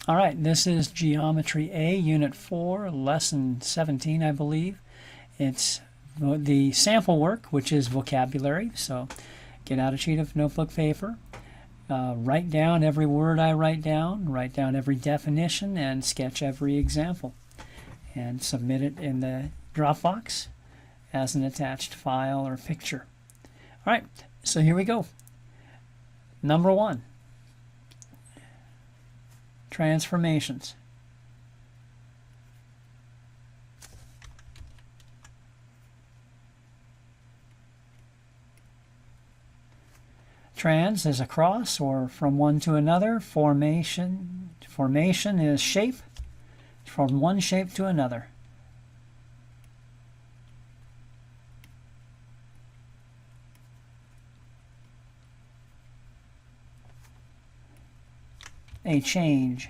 All right, this is Geometry A, Unit 4, Lesson 17, I believe. It's the sample work, which is vocabulary. So get out a sheet of notebook paper, write down every word I write down every definition, and sketch every example. And submit it in the Dropbox as an attached file or picture. All right, so here we go. Number 1. Transformations. Trans is across or from one to another. Formation is shape, from one shape to another. A change.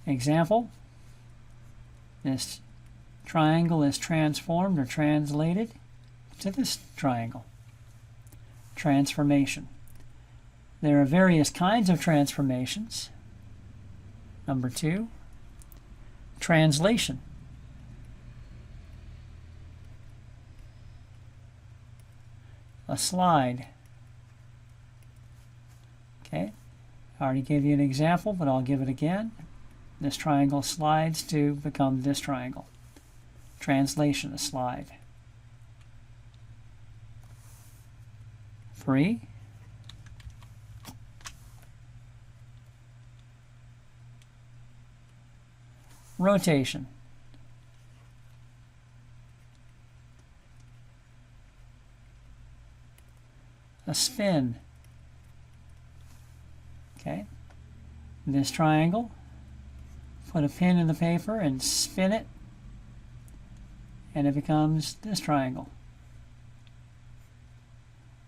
Example, this triangle is transformed or translated to this triangle. Transformation. There are various kinds of transformations. Number 2, translation. A slide. Okay, I already gave you an example, but I'll give it again. This triangle slides to become this triangle. Translation, a slide. 3, rotation. A spin. Okay, this triangle, put a pin in the paper and spin it, and it becomes this triangle.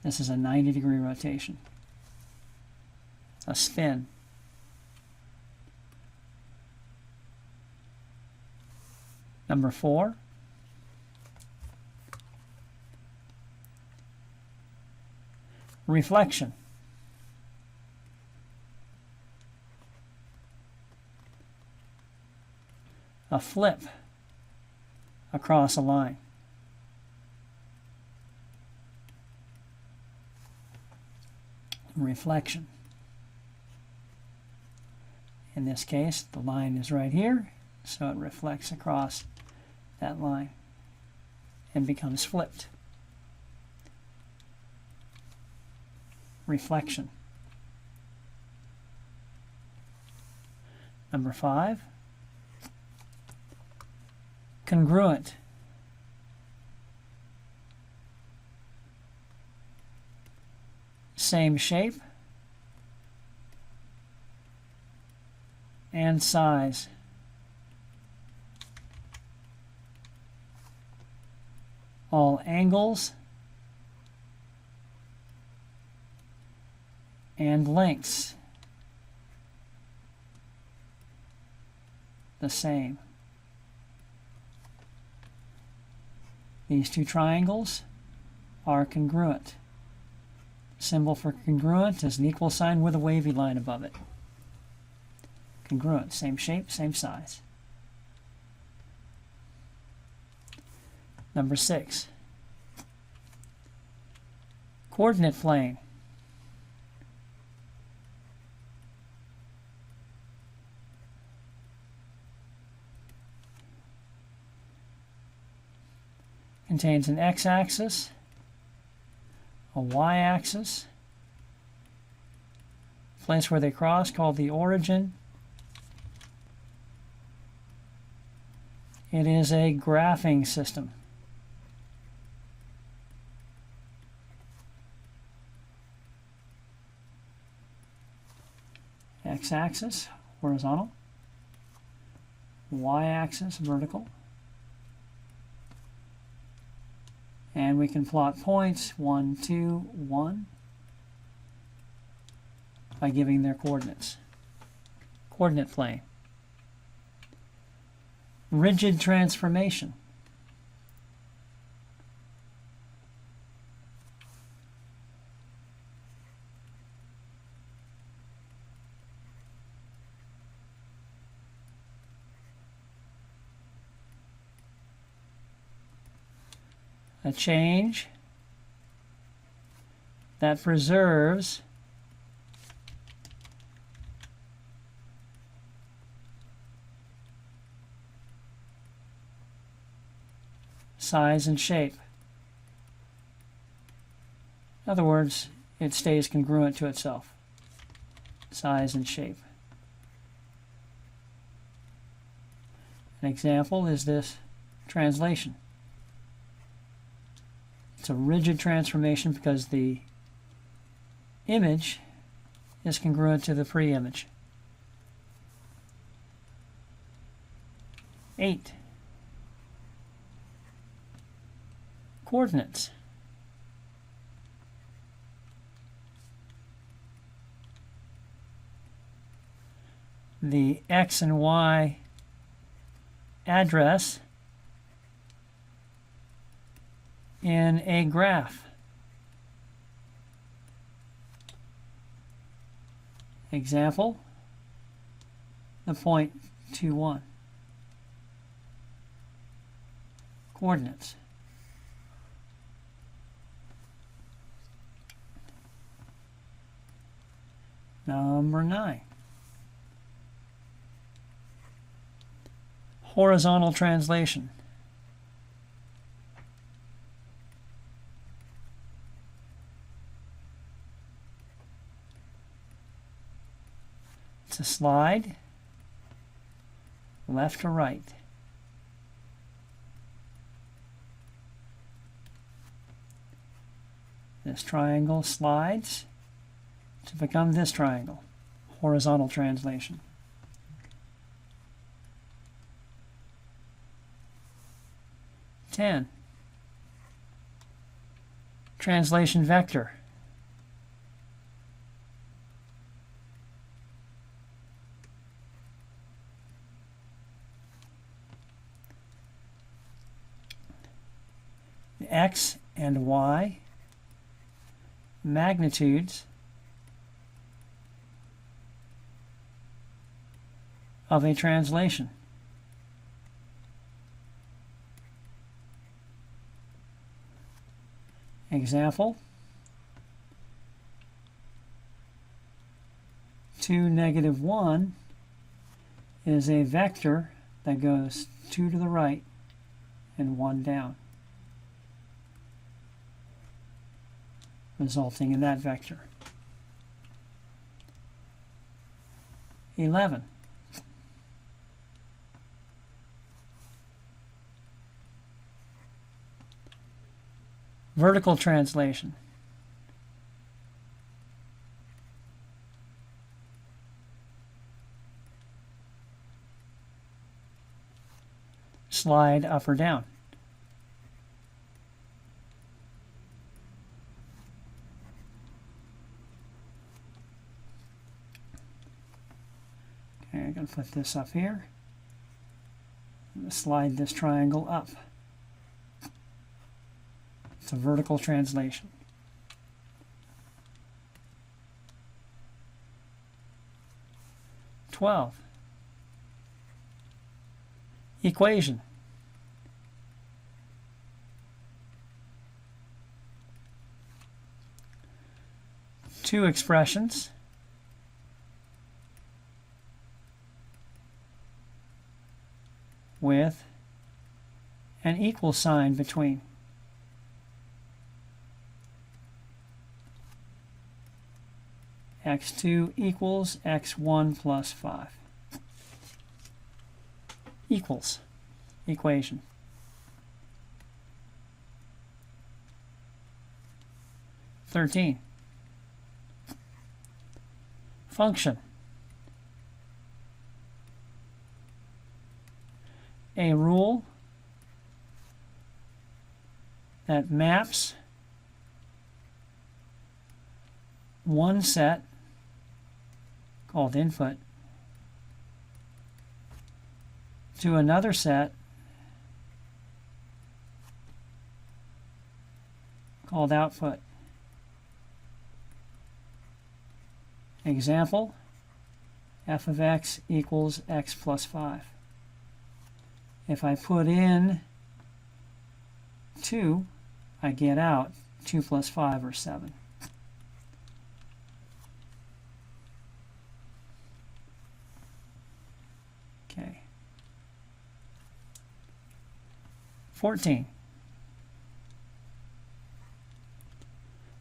This is a 90-degree rotation. A spin. Number 4, reflection. A flip across a line. Reflection. In this case, the line is right here, so it reflects across that line and becomes flipped. Reflection. Number 5, congruent. Same shape and size. All angles and lengths the same. These two triangles are congruent. Symbol for congruent is an equal sign with a wavy line above it. Congruent, same shape, same size. Number 6, coordinate plane. Contains an x-axis, a y-axis, place where they cross called the origin. It is a graphing system. X-axis, horizontal, y-axis, vertical. And we can plot points 1, 2, 1 by giving their coordinates. Coordinate plane. Rigid transformation. a change that preserves size and shape. In other words, it stays congruent to itself. Size and shape. An example is this translation. It's a rigid transformation because the image is congruent to the pre-image. 8. Coordinates. The X and Y address in a graph. Example, the point 2, 1. Coordinates. Number 9. Horizontal translation. It's a slide left to right. This triangle slides to become this triangle. Horizontal translation. Ten. Translation vector. The X and Y magnitudes of a translation. Example, 2, -1 is a vector that goes 2 to the right and 1 down, resulting in that vector. 11. Vertical translation. Slide up or down. Okay, I'm going to put this up here. I'm going to slide this triangle up. It's a vertical translation. Twelve. Equation. Two expressions with an equal sign between. X2 equals x1 plus 5. Equals. Equation. Thirteen. Function. A rule that maps one set called input to another set called output. Example, f of x equals x plus 5. If I put in 2, I get out 2 plus 5 or 7. Okay. 14.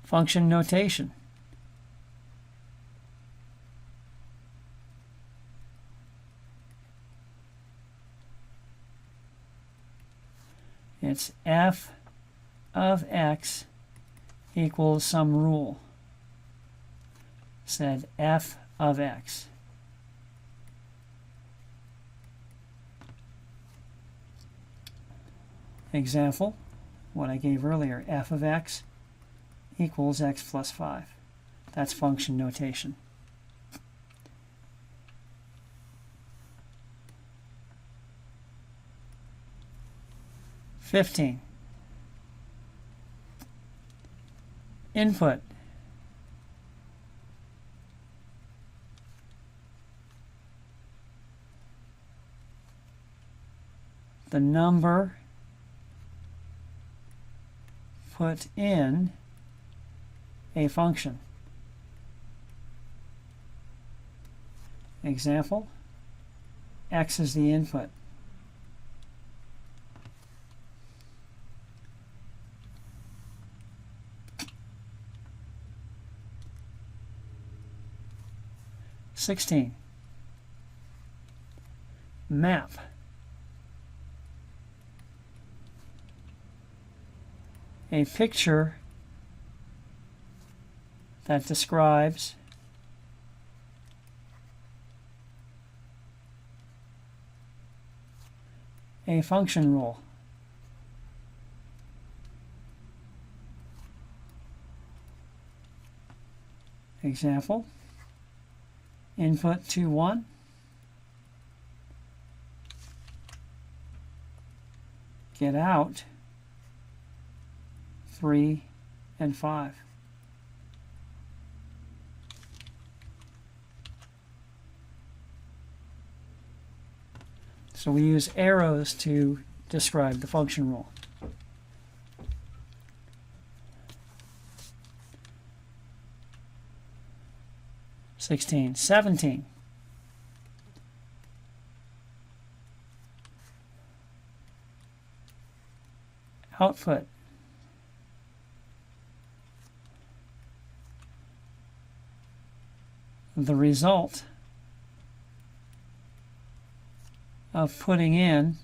Function notation. It's f of x equals some rule. Said f of x. Example, what I gave earlier, f of x equals x plus 5. That's function notation. Fifteen. Input. The number put in a function. Example, x is the input. Sixteen. Map. A picture that describes a function rule. Example, input 2, 1. Get out 3 and 5. So we use arrows to describe the function rule. 16. 17. Output. The result of putting in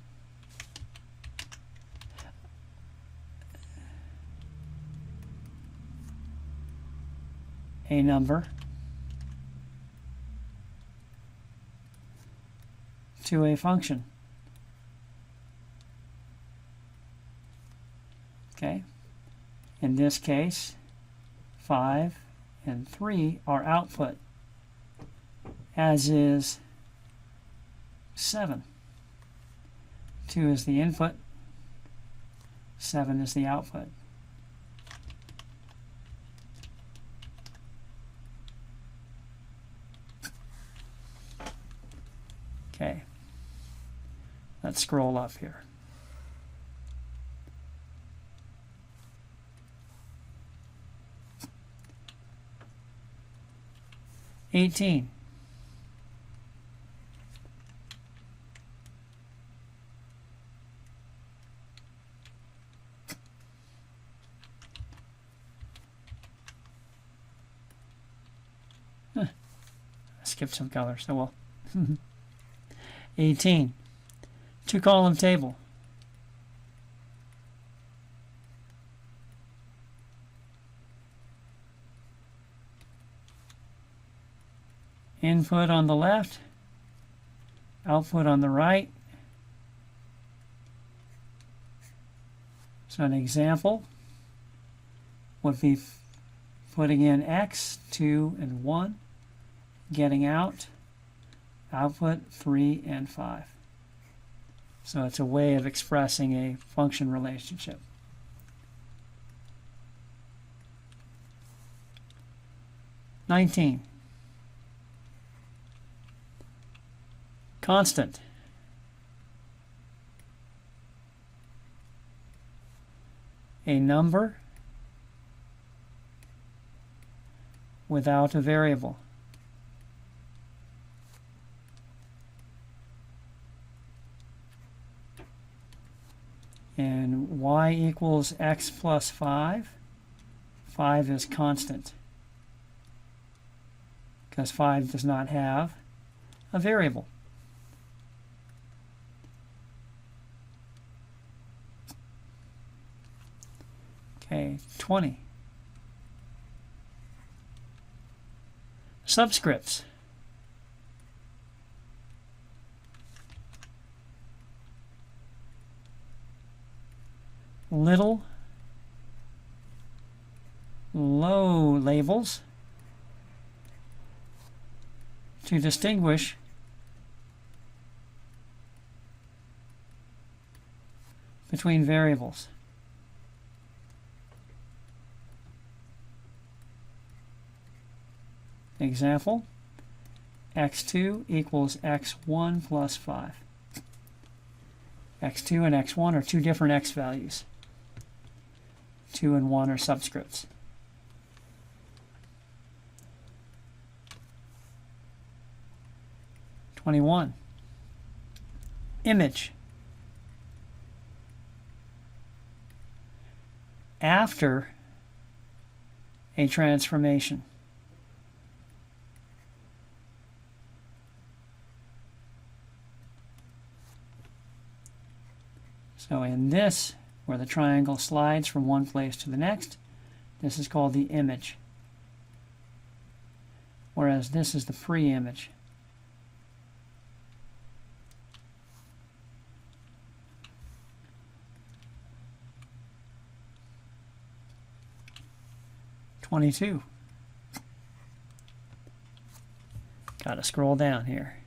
a number to a function. Okay, in this case 5 and 3 are output, as is 7. 2 is the input, 7 is the output. Okay, let's scroll up here. Eighteen. I skipped some colors, oh well. 18. 2-column table. Input on the left, output on the right. So an example would be putting in x, 2 and 1, getting out output 3 and 5. So it's a way of expressing a function relationship. Nineteen. Constant. a number without a variable. And y equals x plus 5. 5 is constant, because 5 does not have a variable. Okay, 20. Subscripts. Little, low labels to distinguish between variables. Example, x2 equals x1 plus 5. x2 and x1 are two different x values. 2 and 1 are subscripts. (21) Image. After a transformation. So in this, where the triangle slides from one place to the next, this is called the image. Whereas this is the pre-image. (22) Gotta scroll down here.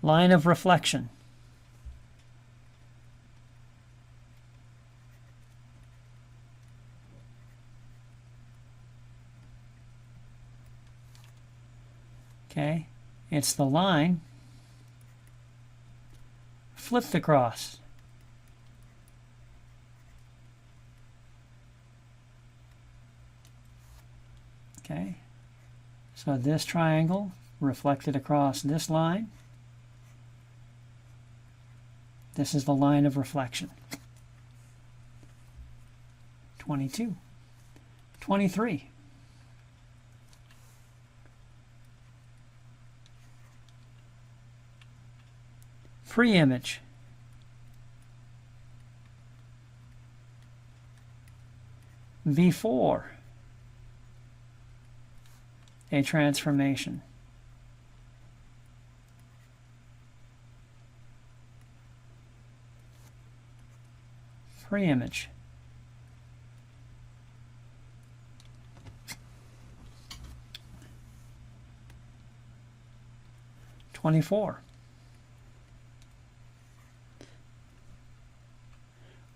Line of reflection. Okay, it's the line flipped across. Okay, so this triangle reflected across this line. This is the line of reflection. 22. 23. Pre-image. Before a transformation. Pre-image. (24)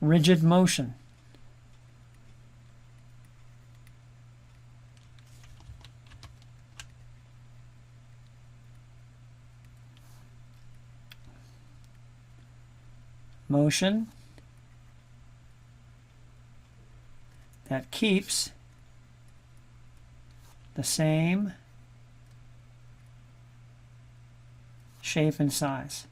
Rigid motion. Motion that keeps the same shape and size.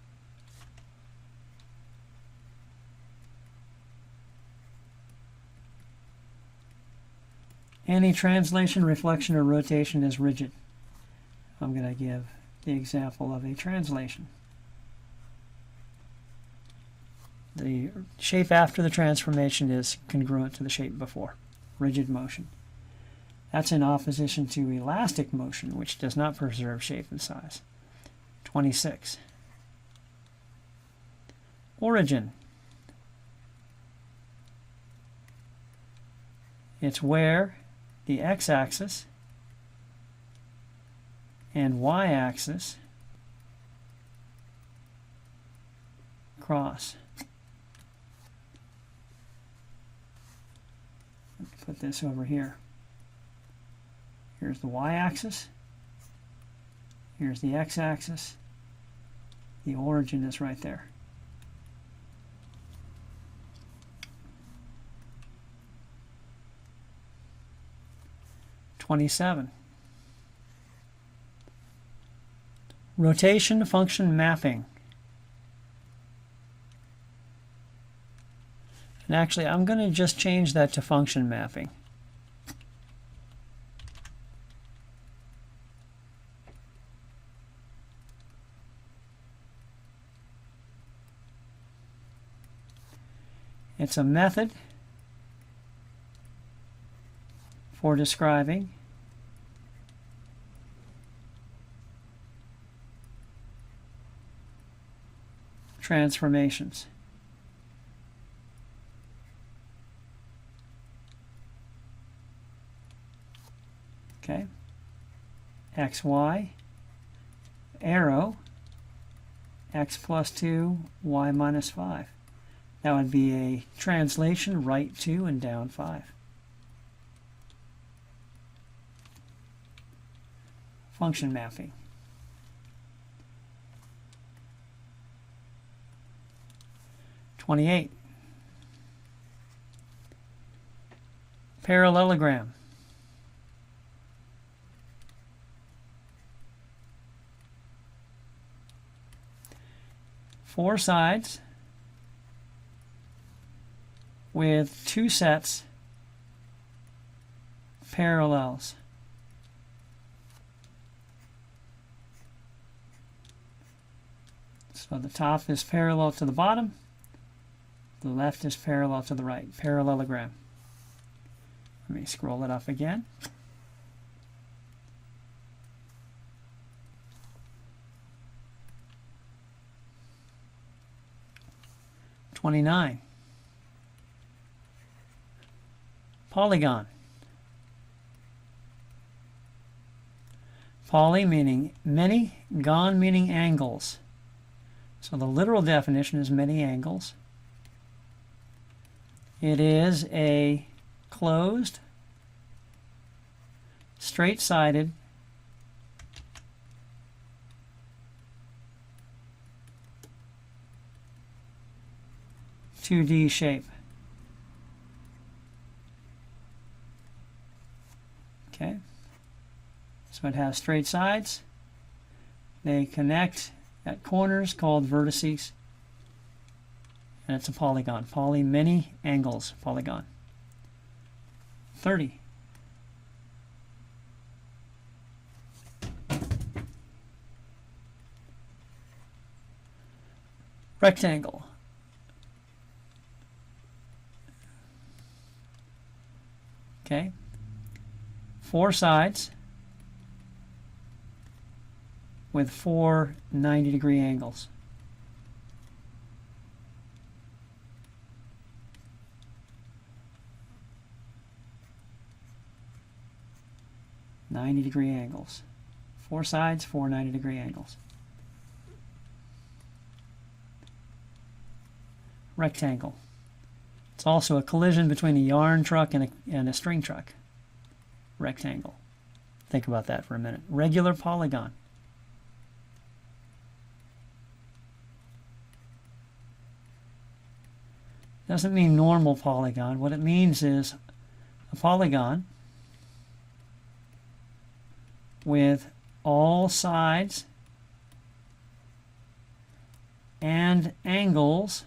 Any translation, reflection, or rotation is rigid. I'm going to give the example of a translation. The shape after the transformation is congruent to the shape before. Rigid motion. That's in opposition to elastic motion, which does not preserve shape and size. 26. Origin. It's where the x-axis and y-axis cross. Put this over here. Here's the y-axis. Here's the x-axis. The origin is right there. 27. Rotation function mapping. And actually, I'm going to just change that to function mapping. It's a method for describing transformations. Okay, x, y, arrow, x plus 2, y minus 5. That would be a translation, right 2 and down 5. Function mapping. '28. Parallelogram. Four sides with two sets parallels. So the top is parallel to the bottom, the left is parallel to the right. Parallelogram. Let me scroll it up again. '29. Polygon. Poly meaning many, gon meaning angles. So the literal definition is many angles. It is a closed, straight-sided, (2D) shape. Okay, so it has straight sides. They connect at corners called vertices, and it's a polygon. Poly, many angles, polygon. 30. Rectangle. Okay, four sides with four 90-degree angles. (90-degree angles). Four sides, four 90-degree angles. Rectangle. It's also a collision between a yarn truck and a string truck. Rectangle. Think about that for a minute. Regular polygon. Doesn't mean normal polygon. What it means is a polygon with all sides and angles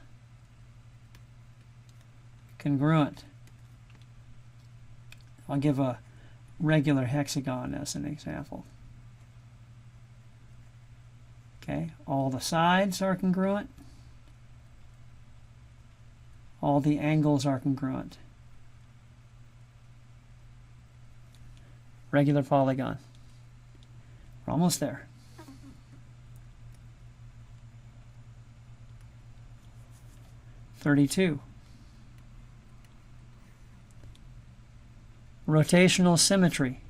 congruent. I'll give a regular hexagon as an example. Okay, all the sides are congruent. All the angles are congruent. Regular polygon. We're almost there. '32. Rotational symmetry.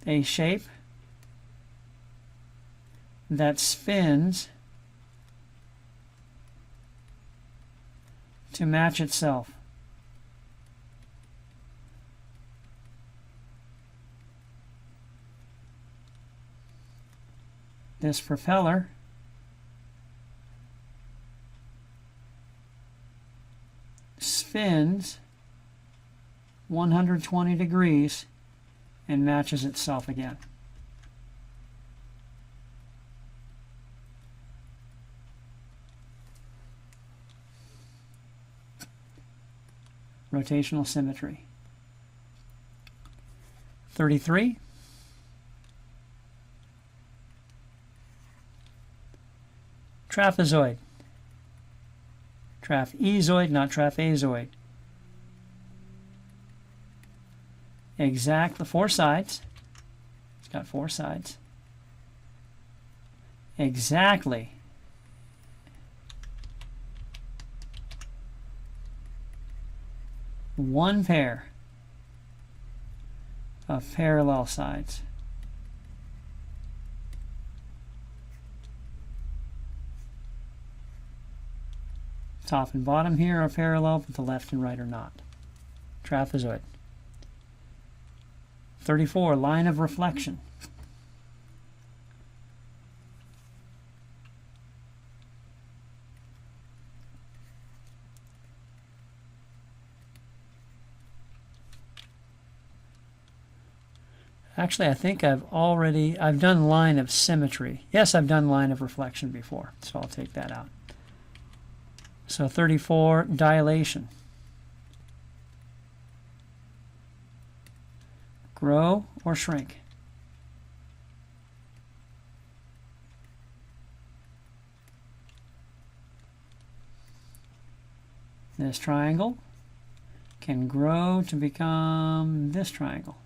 A shape that spins to match itself. This propeller spins 120 degrees and matches itself again. Rotational symmetry. 33. Trapezoid. Trapezoid, not trapezoid. Exact, the 4 sides. It's got 4 sides. Exactly. One pair of parallel sides. Top and bottom here are parallel, but the left and right are not. Trapezoid. 34, line of reflection. Actually, I think I've done line of symmetry. Yes, I've done line of reflection before, so I'll take that out. So 34, dilation. Grow or shrink. This triangle can grow to become this triangle.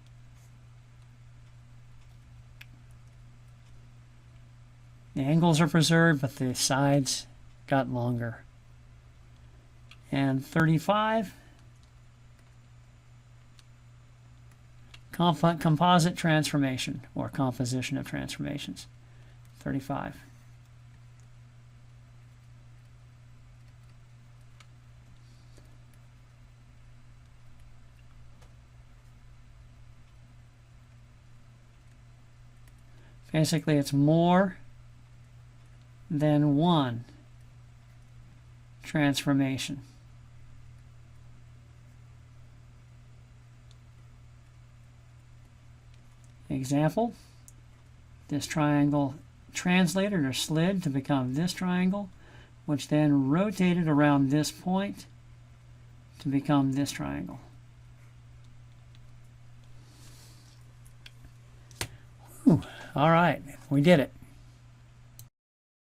The angles are preserved, but the sides got longer. And 35, composite transformation, or composition of transformations. 35. Basically, it's more than one transformation. Example, this triangle translated or slid to become this triangle, which then rotated around this point to become this triangle. Whew. All right, we did it.